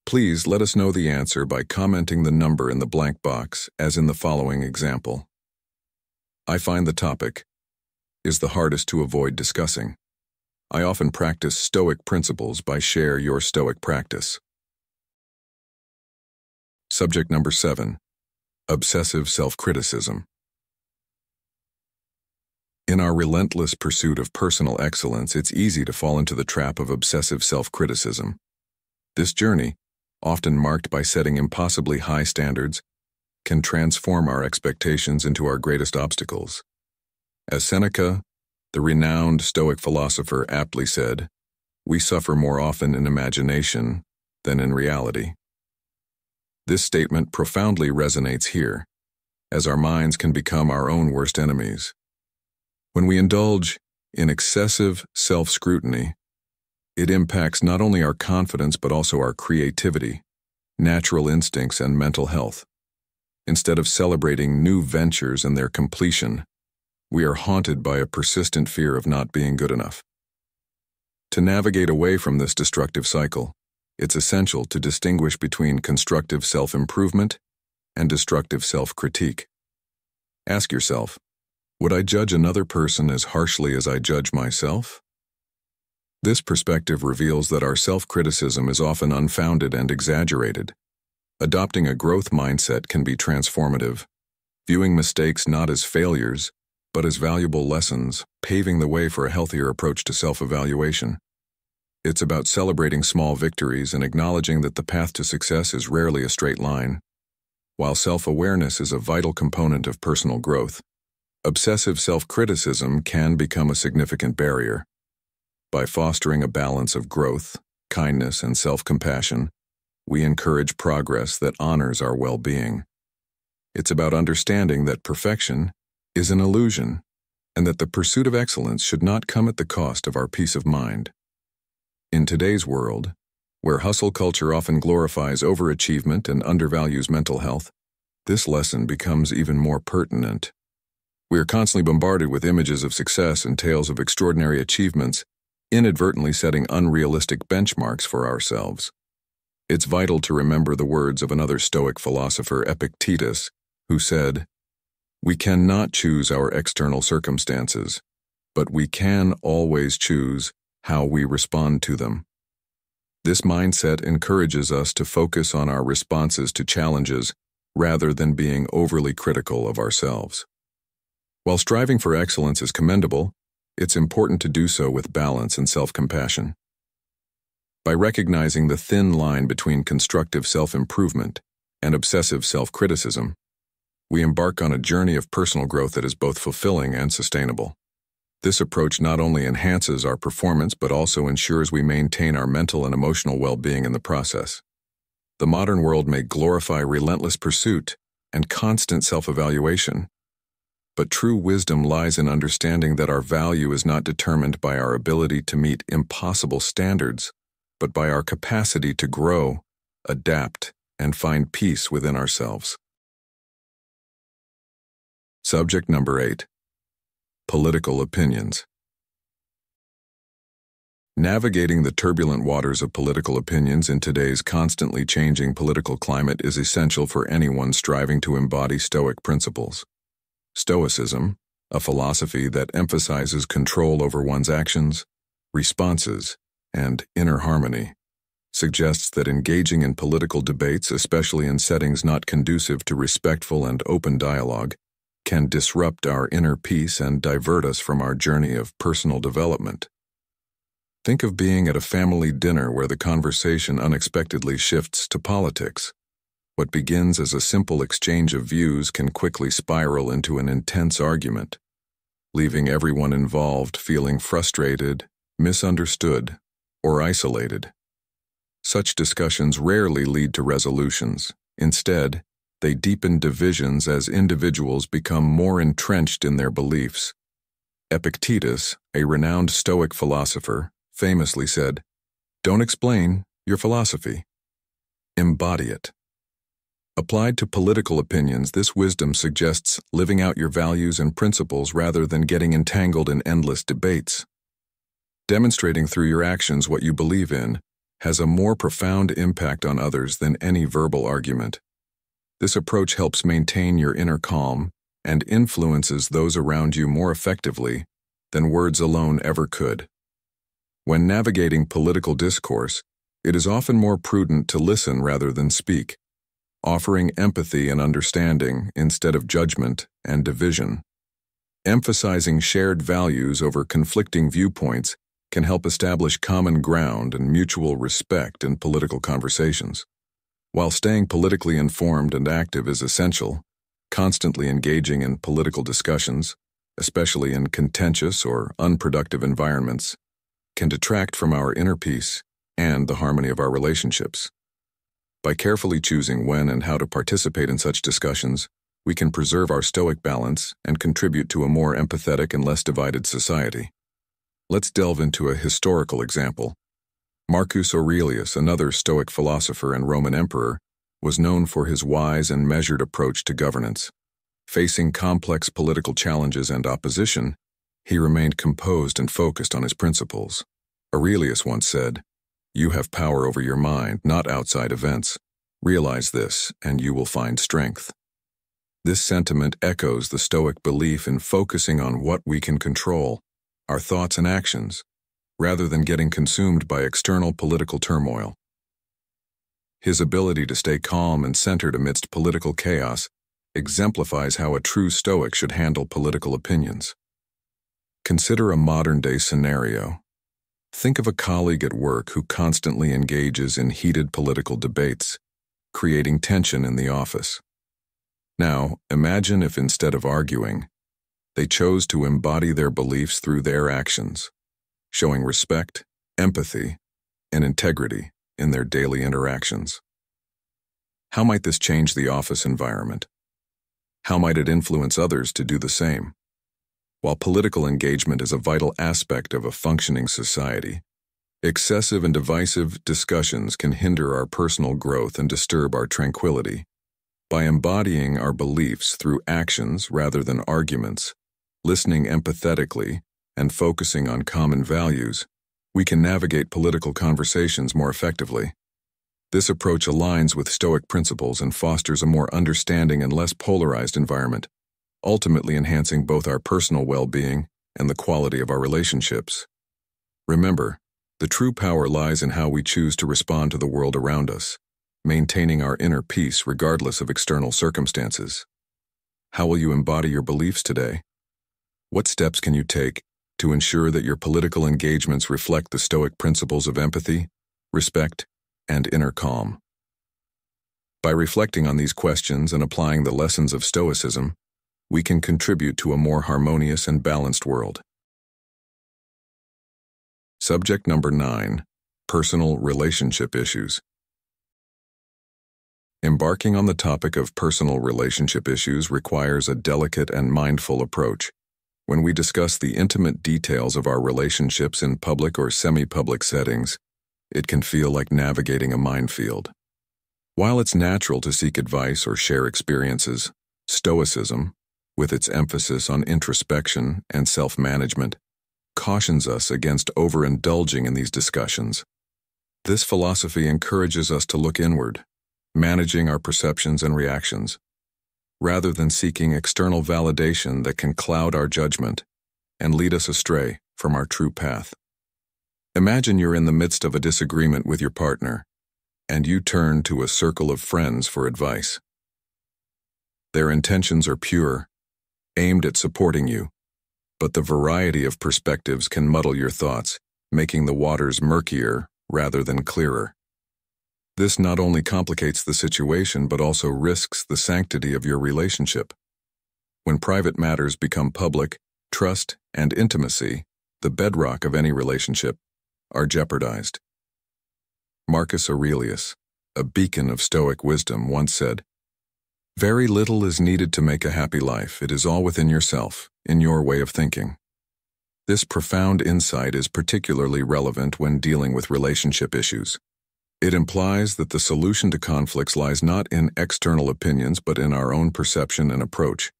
[SPEAKER 1] Please let us know the answer by commenting the number in the blank box, as in the following example. I find the topic is the hardest to avoid discussing. I often practice Stoic principles by share your Stoic practice. Subject number 7. Obsessive self-criticism. In our relentless pursuit of personal excellence, it's easy to fall into the trap of obsessive self-criticism. This journey, often marked by setting impossibly high standards, can transform our expectations into our greatest obstacles. As Seneca, the renowned Stoic philosopher, aptly said, "We suffer more often in imagination than in reality." This statement profoundly resonates here, as our minds can become our own worst enemies. When we indulge in excessive self-scrutiny, it impacts not only our confidence but also our creativity, natural instincts, and mental health. Instead of celebrating new ventures and their completion, we are haunted by a persistent fear of not being good enough. To navigate away from this destructive cycle, it's essential to distinguish between constructive self-improvement and destructive self-critique. Ask yourself, would I judge another person as harshly as I judge myself? This perspective reveals that our self-criticism is often unfounded and exaggerated. Adopting a growth mindset can be transformative, viewing mistakes not as failures, but as valuable lessons, paving the way for a healthier approach to self-evaluation. It's about celebrating small victories and acknowledging that the path to success is rarely a straight line. While self-awareness is a vital component of personal growth, obsessive self-criticism can become a significant barrier. By fostering a balance of growth, kindness, and self-compassion, we encourage progress that honors our well-being. It's about understanding that perfection is an illusion, and that the pursuit of excellence should not come at the cost of our peace of mind. In today's world, where hustle culture often glorifies overachievement and undervalues mental health, this lesson becomes even more pertinent. We are constantly bombarded with images of success and tales of extraordinary achievements, inadvertently setting unrealistic benchmarks for ourselves. It's vital to remember the words of another Stoic philosopher, Epictetus, who said, "We cannot choose our external circumstances, but we can always choose how we respond to them." This mindset encourages us to focus on our responses to challenges rather than being overly critical of ourselves. While striving for excellence is commendable, it's important to do so with balance and self-compassion. By recognizing the thin line between constructive self-improvement and obsessive self-criticism, we embark on a journey of personal growth that is both fulfilling and sustainable. This approach not only enhances our performance but also ensures we maintain our mental and emotional well-being in the process. The modern world may glorify relentless pursuit and constant self-evaluation, but true wisdom lies in understanding that our value is not determined by our ability to meet impossible standards, but by our capacity to grow, adapt, and find peace within ourselves. Subject number 8. Political opinions. Navigating the turbulent waters of political opinions in today's constantly changing political climate is essential for anyone striving to embody Stoic principles. Stoicism, a philosophy that emphasizes control over one's actions, responses, and inner harmony, suggests that engaging in political debates, especially in settings not conducive to respectful and open dialogue, can disrupt our inner peace and divert us from our journey of personal development. Think of being at a family dinner where the conversation unexpectedly shifts to politics. What begins as a simple exchange of views can quickly spiral into an intense argument, leaving everyone involved feeling frustrated, misunderstood, or isolated. Such discussions rarely lead to resolutions. Instead, they deepen divisions as individuals become more entrenched in their beliefs. Epictetus, a renowned Stoic philosopher, famously said, "Don't explain your philosophy. Embody it." Applied to political opinions, this wisdom suggests living out your values and principles rather than getting entangled in endless debates. Demonstrating through your actions what you believe in has a more profound impact on others than any verbal argument. This approach helps maintain your inner calm and influences those around you more effectively than words alone ever could. When navigating political discourse, it is often more prudent to listen rather than speak, offering empathy and understanding instead of judgment and division. Emphasizing shared values over conflicting viewpoints can help establish common ground and mutual respect in political conversations. While staying politically informed and active is essential, constantly engaging in political discussions, especially in contentious or unproductive environments, can detract from our inner peace and the harmony of our relationships. By carefully choosing when and how to participate in such discussions, we can preserve our Stoic balance and contribute to a more empathetic and less divided society. Let's delve into a historical example. Marcus Aurelius, another Stoic philosopher and Roman emperor, was known for his wise and measured approach to governance. Facing complex political challenges and opposition, he remained composed and focused on his principles. Aurelius once said, "You have power over your mind, not outside events. Realize this, and you will find strength." This sentiment echoes the Stoic belief in focusing on what we can control, our thoughts and actions, rather than getting consumed by external political turmoil. His ability to stay calm and centered amidst political chaos exemplifies how a true Stoic should handle political opinions. Consider a modern-day scenario. Think of a colleague at work who constantly engages in heated political debates, creating tension in the office. Now, imagine if instead of arguing, they chose to embody their beliefs through their actions, showing respect, empathy, and integrity in their daily interactions. How might this change the office environment? How might it influence others to do the same? While political engagement is a vital aspect of a functioning society, excessive and divisive discussions can hinder our personal growth and disturb our tranquility. By embodying our beliefs through actions rather than arguments, listening empathetically, and focusing on common values, we can navigate political conversations more effectively. This approach aligns with Stoic principles and fosters a more understanding and less polarized environment, ultimately enhancing both our personal well-being and the quality of our relationships. Remember, the true power lies in how we choose to respond to the world around us, maintaining our inner peace regardless of external circumstances. How will you embody your beliefs today? What steps can you take to ensure that your political engagements reflect the Stoic principles of empathy, respect, and inner calm? By reflecting on these questions and applying the lessons of Stoicism, we can contribute to a more harmonious and balanced world. Subject number 9, personal relationship issues. Embarking on the topic of personal relationship issues requires a delicate and mindful approach. When we discuss the intimate details of our relationships in public or semi-public settings, it can feel like navigating a minefield. While it's natural to seek advice or share experiences, Stoicism, with its emphasis on introspection and self-management, cautions us against overindulging in these discussions. This philosophy encourages us to look inward, managing our perceptions and reactions, rather than seeking external validation that can cloud our judgment and lead us astray from our true path. Imagine you're in the midst of a disagreement with your partner, and you turn to a circle of friends for advice. Their intentions are pure, aimed at supporting you, but the variety of perspectives can muddle your thoughts, making the waters murkier rather than clearer. This not only complicates the situation but also risks the sanctity of your relationship. When private matters become public, trust and intimacy, the bedrock of any relationship, are jeopardized. Marcus Aurelius, a beacon of Stoic wisdom, once said, "Very little is needed to make a happy life. It is all within yourself, in your way of thinking." This profound insight is particularly relevant when dealing with relationship issues. It implies that the solution to conflicts lies not in external opinions but in our own perception and approach.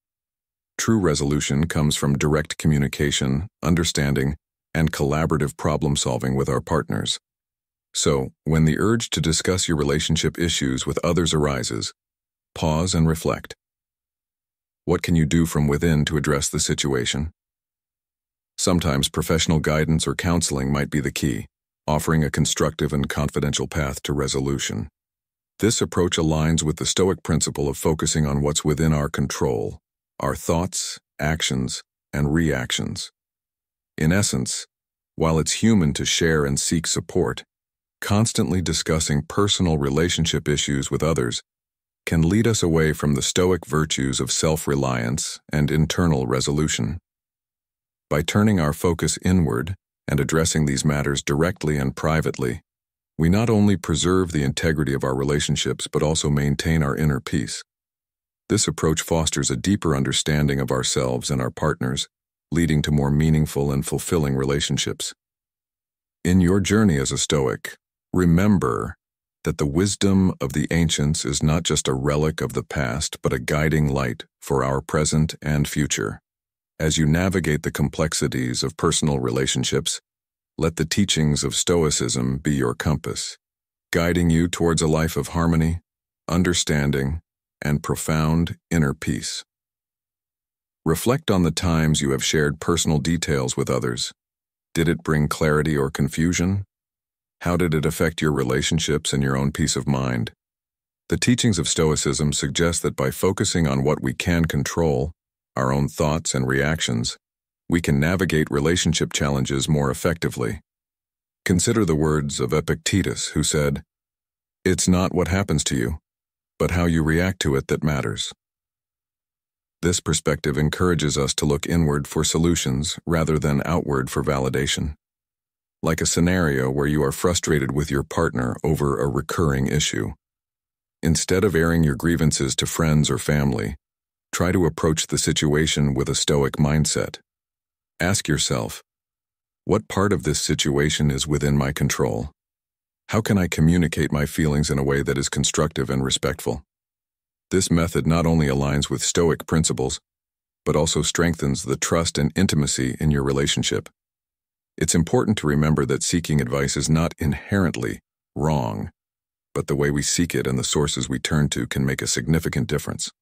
[SPEAKER 1] True resolution comes from direct communication, understanding, and collaborative problem-solving with our partners. So, when the urge to discuss your relationship issues with others arises, pause and reflect. What can you do from within to address the situation? Sometimes professional guidance or counseling might be the key, offering a constructive and confidential path to resolution. This approach aligns with the Stoic principle of focusing on what's within our control, our thoughts, actions, and reactions. In essence, while it's human to share and seek support, constantly discussing personal relationship issues with others can lead us away from the Stoic virtues of self-reliance and internal resolution. By turning our focus inward and addressing these matters directly and privately, we not only preserve the integrity of our relationships but also maintain our inner peace. This approach fosters a deeper understanding of ourselves and our partners, leading to more meaningful and fulfilling relationships. In your journey as a Stoic, remember that the wisdom of the ancients is not just a relic of the past but a guiding light for our present and future. As you navigate the complexities of personal relationships, let the teachings of Stoicism be your compass, guiding you towards a life of harmony, understanding, and profound inner peace. Reflect on the times you have shared personal details with others. Did it bring clarity or confusion? How did it affect your relationships and your own peace of mind? The teachings of Stoicism suggest that by focusing on what we can control, our own thoughts and reactions, we can navigate relationship challenges more effectively. Consider the words of Epictetus, who said, "It's not what happens to you, but how you react to it that matters." This perspective encourages us to look inward for solutions rather than outward for validation. Like a scenario where you are frustrated with your partner over a recurring issue, instead of airing your grievances to friends or family, try to approach the situation with a Stoic mindset. Ask yourself, what part of this situation is within my control? How can I communicate my feelings in a way that is constructive and respectful? This method not only aligns with Stoic principles, but also strengthens the trust and intimacy in your relationship. It's important to remember that seeking advice is not inherently wrong, but the way we seek it and the sources we turn to can make a significant difference.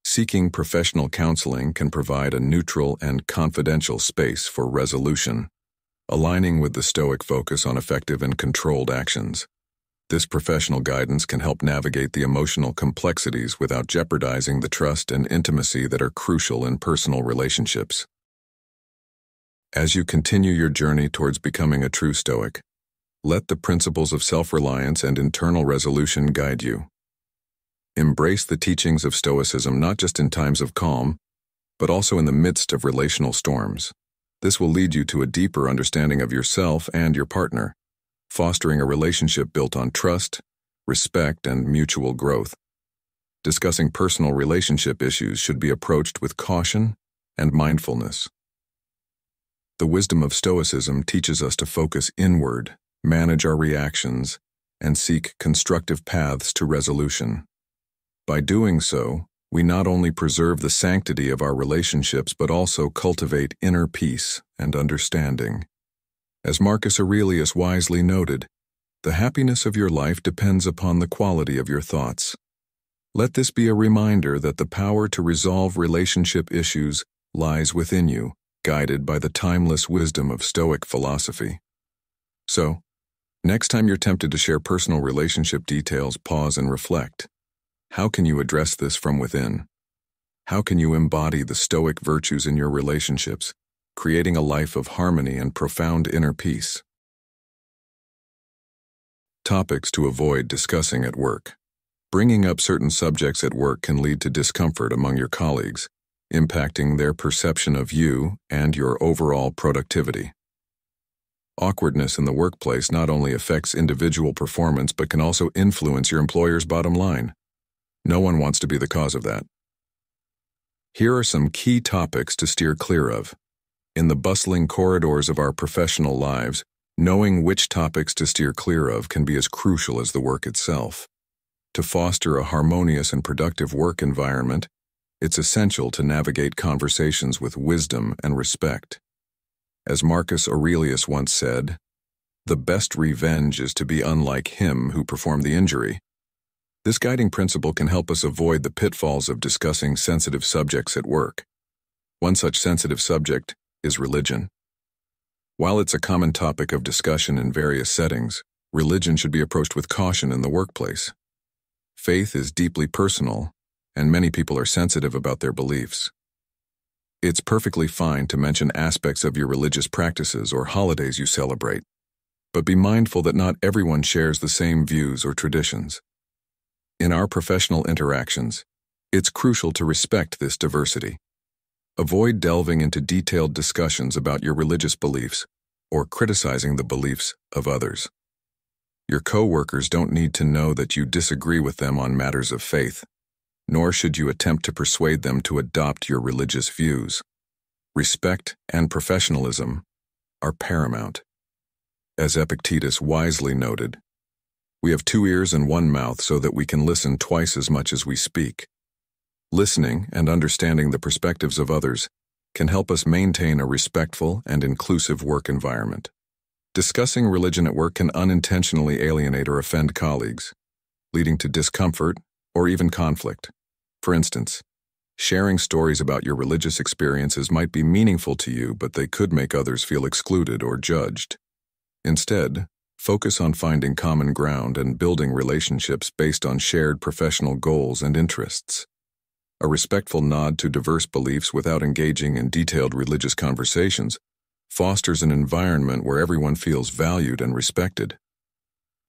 [SPEAKER 1] Seeking professional counseling can provide a neutral and confidential space for resolution, aligning with the Stoic focus on effective and controlled actions. This professional guidance can help navigate the emotional complexities without jeopardizing the trust and intimacy that are crucial in personal relationships. As you continue your journey towards becoming a true Stoic, let the principles of self-reliance and internal resolution guide you. Embrace the teachings of Stoicism not just in times of calm, but also in the midst of relational storms. This will lead you to a deeper understanding of yourself and your partner, fostering a relationship built on trust, respect, and mutual growth. Discussing personal relationship issues should be approached with caution and mindfulness. The wisdom of Stoicism teaches us to focus inward, manage our reactions, and seek constructive paths to resolution. By doing so, we not only preserve the sanctity of our relationships but also cultivate inner peace and understanding. As Marcus Aurelius wisely noted, the happiness of your life depends upon the quality of your thoughts. Let this be a reminder that the power to resolve relationship issues lies within you, guided by the timeless wisdom of Stoic philosophy. So, next time you're tempted to share personal relationship details, pause and reflect. How can you address this from within? How can you embody the Stoic virtues in your relationships, creating a life of harmony and profound inner peace? Topics to avoid discussing at work. Bringing up certain subjects at work can lead to discomfort among your colleagues, impacting their perception of you and your overall productivity. Awkwardness in the workplace not only affects individual performance but can also influence your employer's bottom line. No one wants to be the cause of that. Here are some key topics to steer clear of. In the bustling corridors of our professional lives, knowing which topics to steer clear of can be as crucial as the work itself. To foster a harmonious and productive work environment, it's essential to navigate conversations with wisdom and respect. As Marcus Aurelius once said, "The best revenge is to be unlike him who performed the injury." This guiding principle can help us avoid the pitfalls of discussing sensitive subjects at work. One such sensitive subject is religion. While it's a common topic of discussion in various settings, religion should be approached with caution in the workplace. Faith is deeply personal, and many people are sensitive about their beliefs. It's perfectly fine to mention aspects of your religious practices or holidays you celebrate, but be mindful that not everyone shares the same views or traditions. In our professional interactions, it's crucial to respect this diversity. Avoid delving into detailed discussions about your religious beliefs or criticizing the beliefs of others. Your coworkers don't need to know that you disagree with them on matters of faith, nor should you attempt to persuade them to adopt your religious views. Respect and professionalism are paramount. As Epictetus wisely noted, we have 2 ears and 1 mouth so that we can listen twice as much as we speak. Listening and understanding the perspectives of others can help us maintain a respectful and inclusive work environment. Discussing religion at work can unintentionally alienate or offend colleagues, leading to discomfort or even conflict. For instance, sharing stories about your religious experiences might be meaningful to you, but they could make others feel excluded or judged. Instead, focus on finding common ground and building relationships based on shared professional goals and interests. A respectful nod to diverse beliefs without engaging in detailed religious conversations fosters an environment where everyone feels valued and respected.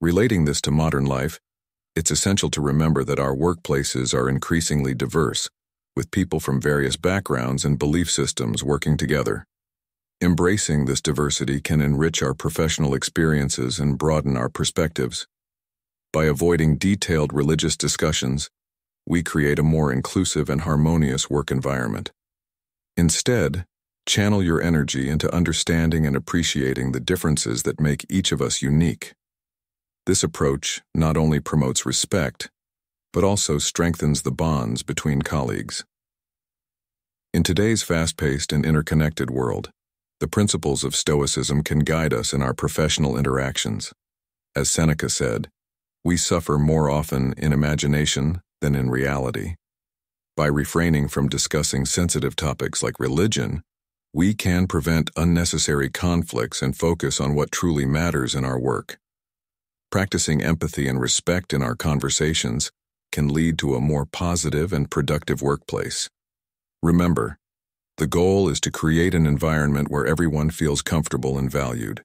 [SPEAKER 1] Relating this to modern life, it's essential to remember that our workplaces are increasingly diverse, with people from various backgrounds and belief systems working together. Embracing this diversity can enrich our professional experiences and broaden our perspectives. By avoiding detailed religious discussions, we create a more inclusive and harmonious work environment. Instead, channel your energy into understanding and appreciating the differences that make each of us unique. This approach not only promotes respect, but also strengthens the bonds between colleagues. In today's fast-paced and interconnected world, the principles of Stoicism can guide us in our professional interactions. As Seneca said, we suffer more often in imagination than in reality. By refraining from discussing sensitive topics like religion, we can prevent unnecessary conflicts and focus on what truly matters in our work. Practicing empathy and respect in our conversations can lead to a more positive and productive workplace. Remember, the goal is to create an environment where everyone feels comfortable and valued.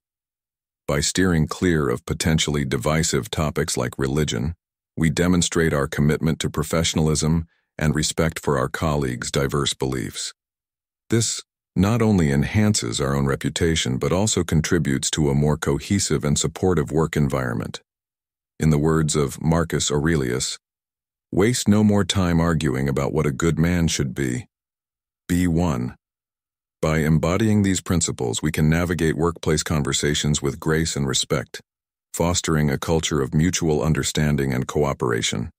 [SPEAKER 1] By steering clear of potentially divisive topics like religion, we demonstrate our commitment to professionalism and respect for our colleagues' diverse beliefs. This not only enhances our own reputation, but also contributes to a more cohesive and supportive work environment. In the words of Marcus Aurelius, "Waste no more time arguing about what a good man should be. Be one." By embodying these principles, we can navigate workplace conversations with grace and respect, fostering a culture of mutual understanding and cooperation.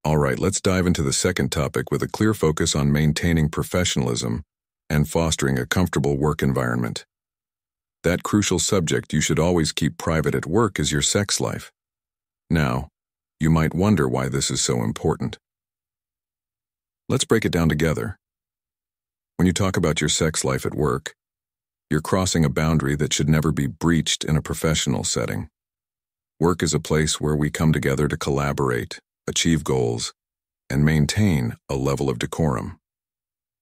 [SPEAKER 1] All right, let's dive into the second topic with a clear focus on maintaining professionalism and fostering a comfortable work environment. That crucial subject you should always keep private at work is your sex life. Now, you might wonder why this is so important. Let's break it down together. When you talk about your sex life at work, you're crossing a boundary that should never be breached in a professional setting. Work is a place where we come together to collaborate, achieve goals, and maintain a level of decorum.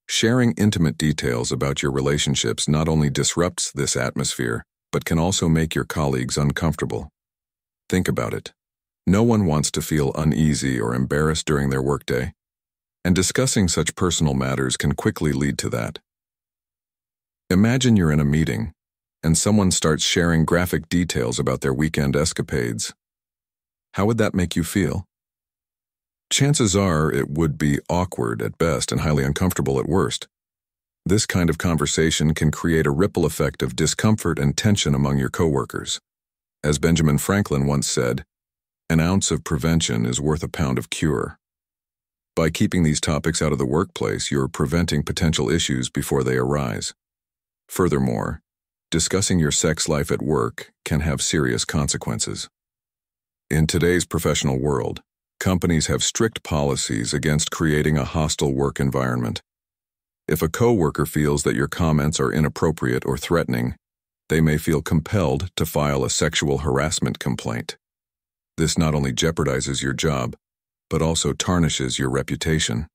[SPEAKER 1] Sharing intimate details about your relationships not only disrupts this atmosphere, but can also make your colleagues uncomfortable. Think about it. No one wants to feel uneasy or embarrassed during their workday, and discussing such personal matters can quickly lead to that. Imagine you're in a meeting, and someone starts sharing graphic details about their weekend escapades. How would that make you feel? Chances are it would be awkward at best and highly uncomfortable at worst. This kind of conversation can create a ripple effect of discomfort and tension among your coworkers. As Benjamin Franklin once said, "An ounce of prevention is worth a pound of cure." By keeping these topics out of the workplace, you're preventing potential issues before they arise. Furthermore, discussing your sex life at work can have serious consequences. In today's professional world, companies have strict policies against creating a hostile work environment. If a coworker feels that your comments are inappropriate or threatening, they may feel compelled to file a sexual harassment complaint. This not only jeopardizes your job, but also tarnishes your reputation.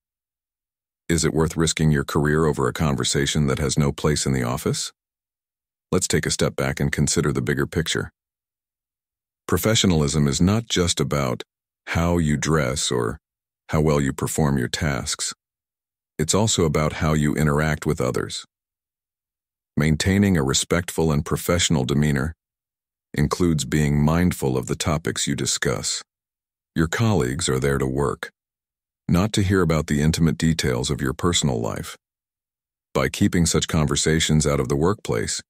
[SPEAKER 1] Is it worth risking your career over a conversation that has no place in the office? Let's take a step back and consider the bigger picture. Professionalism is not just about how you dress or how well you perform your tasks. It's also about how you interact with others. Maintaining a respectful and professional demeanor includes being mindful of the topics you discuss. Your colleagues are there to work, not to hear about the intimate details of your personal life. By keeping such conversations out of the workplace,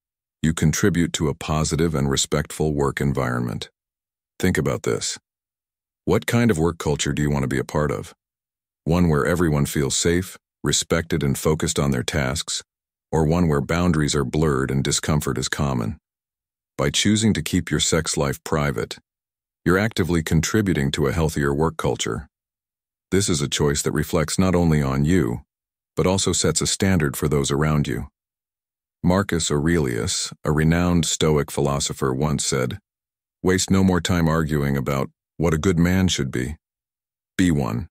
[SPEAKER 1] you contribute to a positive and respectful work environment. Think about this. What kind of work culture do you want to be a part of? One where everyone feels safe, respected, and focused on their tasks, or one where boundaries are blurred and discomfort is common? By choosing to keep your sex life private, you're actively contributing to a healthier work culture. This is a choice that reflects not only on you, but also sets a standard for those around you. Marcus Aurelius, a renowned Stoic philosopher, once said, "Waste no more time arguing about what a good man should be. Be one."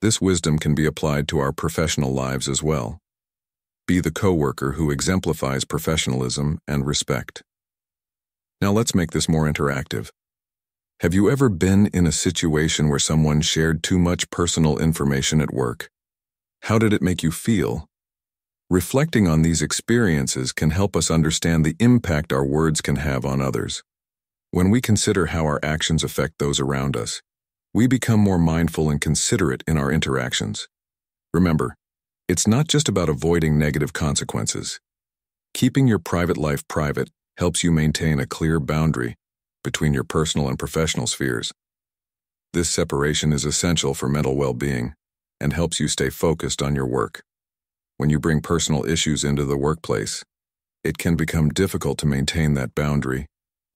[SPEAKER 1] This wisdom can be applied to our professional lives as well. Be the coworker who exemplifies professionalism and respect. Now let's make this more interactive. Have you ever been in a situation where someone shared too much personal information at work? How did it make you feel? Reflecting on these experiences can help us understand the impact our words can have on others. When we consider how our actions affect those around us, we become more mindful and considerate in our interactions. Remember, it's not just about avoiding negative consequences. Keeping your private life private helps you maintain a clear boundary between your personal and professional spheres. This separation is essential for mental well-being and helps you stay focused on your work. When you bring personal issues into the workplace, it can become difficult to maintain that boundary,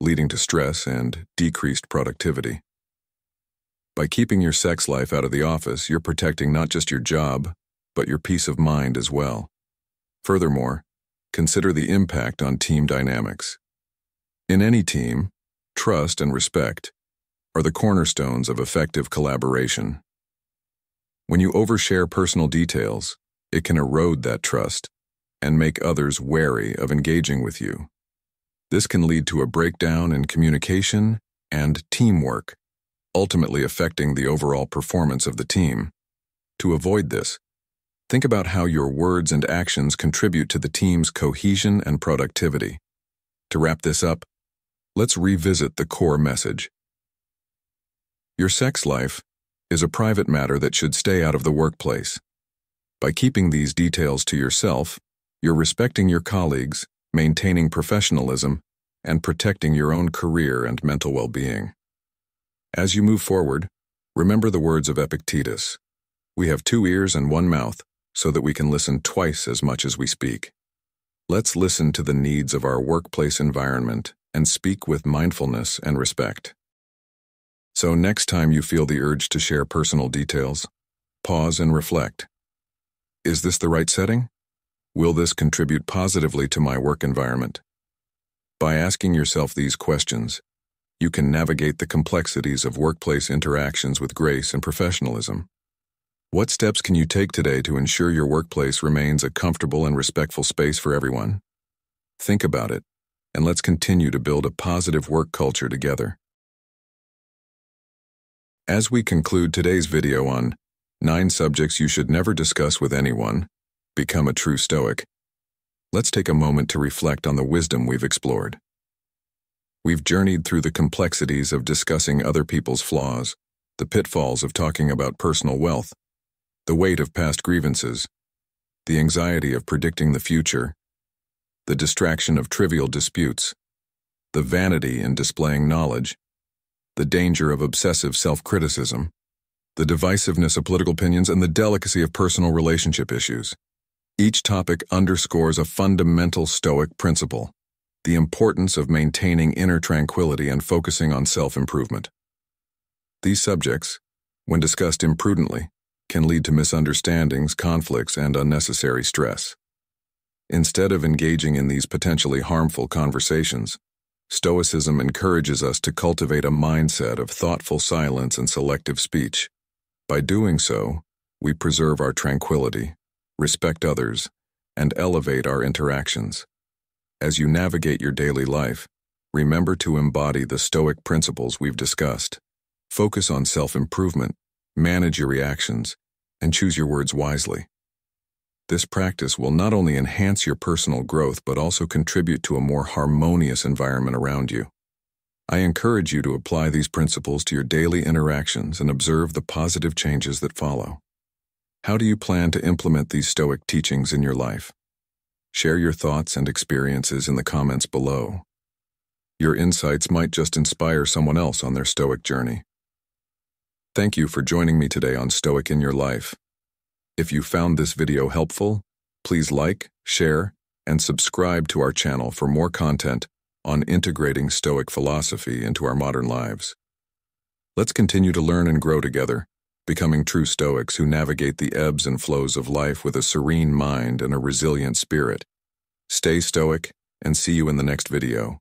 [SPEAKER 1] leading to stress and decreased productivity. By keeping your sex life out of the office, you're protecting not just your job, but your peace of mind as well. Furthermore, consider the impact on team dynamics. In any team, trust and respect are the cornerstones of effective collaboration. When you overshare personal details, it can erode that trust and make others wary of engaging with you. This can lead to a breakdown in communication and teamwork, ultimately affecting the overall performance of the team. To avoid this, think about how your words and actions contribute to the team's cohesion and productivity. To wrap this up, let's revisit the core message. Your sex life is a private matter that should stay out of the workplace. By keeping these details to yourself, you're respecting your colleagues, maintaining professionalism, and protecting your own career and mental well-being. As you move forward, remember the words of Epictetus. We have 2 ears and 1 mouth, so that we can listen twice as much as we speak. Let's listen to the needs of our workplace environment and speak with mindfulness and respect. So next time you feel the urge to share personal details, pause and reflect. Is this the right setting? Will this contribute positively to my work environment? By asking yourself these questions, you can navigate the complexities of workplace interactions with grace and professionalism. What steps can you take today to ensure your workplace remains a comfortable and respectful space for everyone? Think about it, and let's continue to build a positive work culture together. As we conclude today's video on 9 subjects you should never discuss with anyone, become a true Stoic, let's take a moment to reflect on the wisdom we've explored. We've journeyed through the complexities of discussing other people's flaws, the pitfalls of talking about personal wealth, the weight of past grievances, the anxiety of predicting the future, the distraction of trivial disputes, the vanity in displaying knowledge, the danger of obsessive self-criticism, the divisiveness of political opinions, and the delicacy of personal relationship issues. Each topic underscores a fundamental Stoic principle, the importance of maintaining inner tranquility and focusing on self-improvement. These subjects, when discussed imprudently, can lead to misunderstandings, conflicts, and unnecessary stress. Instead of engaging in these potentially harmful conversations, Stoicism encourages us to cultivate a mindset of thoughtful silence and selective speech. By doing so, we preserve our tranquility, respect others, and elevate our interactions. As you navigate your daily life, remember to embody the Stoic principles we've discussed. Focus on self-improvement, manage your reactions, and choose your words wisely. This practice will not only enhance your personal growth but also contribute to a more harmonious environment around you. I encourage you to apply these principles to your daily interactions and observe the positive changes that follow. How do you plan to implement these Stoic teachings in your life? Share your thoughts and experiences in the comments below. Your insights might just inspire someone else on their Stoic journey. Thank you for joining me today on Stoic in Your Life. If you found this video helpful, please like, share, and subscribe to our channel for more content on integrating Stoic philosophy into our modern lives. Let's continue to learn and grow together, becoming true Stoics who navigate the ebbs and flows of life with a serene mind and a resilient spirit. Stay Stoic, and see you in the next video.